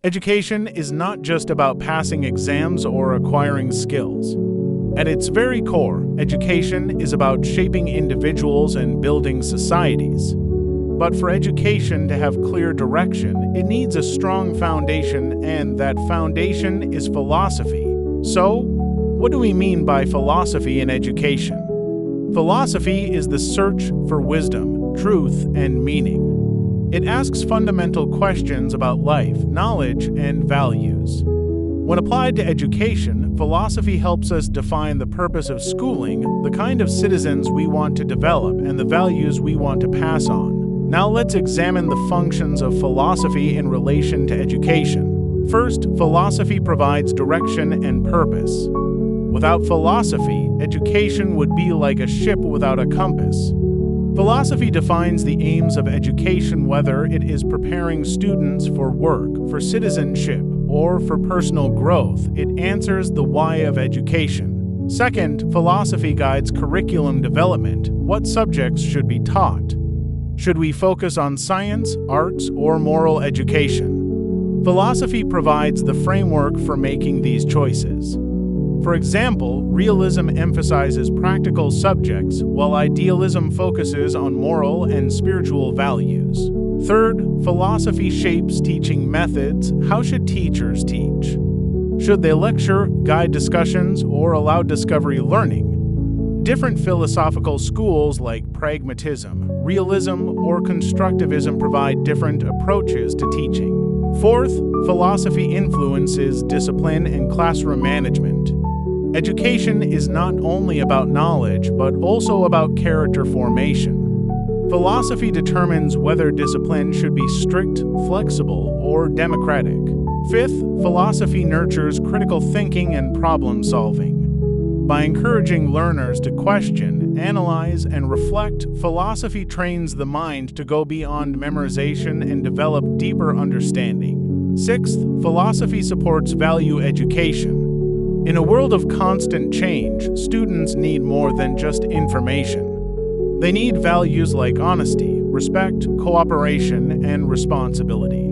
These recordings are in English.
Education is not just about passing exams or acquiring skills. At its very core, education is about shaping individuals and building societies. But for education to have clear direction, it needs a strong foundation, and that foundation is philosophy. So, what do we mean by philosophy in education? Philosophy is the search for wisdom, truth, and meaning. It asks fundamental questions about life, knowledge, and values. When applied to education, philosophy helps us define the purpose of schooling, the kind of citizens we want to develop, and the values we want to pass on. Now let's examine the functions of philosophy in relation to education. First, philosophy provides direction and purpose. Without philosophy, education would be like a ship without a compass. Philosophy defines the aims of education, whether it is preparing students for work, for citizenship, or for personal growth. It answers the why of education. Second, philosophy guides curriculum development. What subjects should be taught? Should we focus on science, arts, or moral education? Philosophy provides the framework for making these choices. For example, realism emphasizes practical subjects, while idealism focuses on moral and spiritual values. Third, philosophy shapes teaching methods. How should teachers teach? Should they lecture, guide discussions, or allow discovery learning? Different philosophical schools like pragmatism, realism, or constructivism provide different approaches to teaching. Fourth, philosophy influences discipline and classroom management. Education is not only about knowledge, but also about character formation. Philosophy determines whether discipline should be strict, flexible, or democratic. Fifth, philosophy nurtures critical thinking and problem solving. By encouraging learners to question, analyze, and reflect, philosophy trains the mind to go beyond memorization and develop deeper understanding. Sixth, philosophy supports value education. In a world of constant change, students need more than just information. They need values like honesty, respect, cooperation, and responsibility.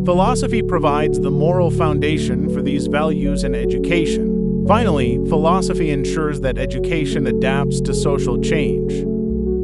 Philosophy provides the moral foundation for these values in education. Finally, philosophy ensures that education adapts to social change.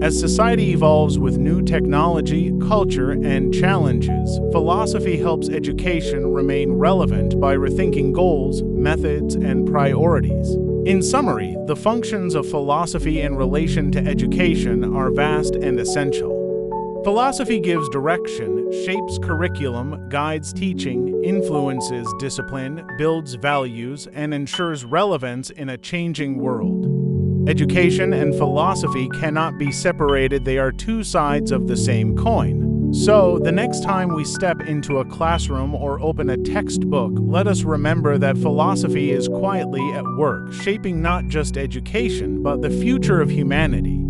As society evolves with new technology, culture, and challenges, philosophy helps education remain relevant by rethinking goals, methods, and priorities. In summary, the functions of philosophy in relation to education are vast and essential. Philosophy gives direction, shapes curriculum, guides teaching, influences discipline, builds values, and ensures relevance in a changing world. Education and philosophy cannot be separated. They are two sides of the same coin. So, the next time we step into a classroom or open a textbook, let us remember that philosophy is quietly at work, shaping not just education, but the future of humanity.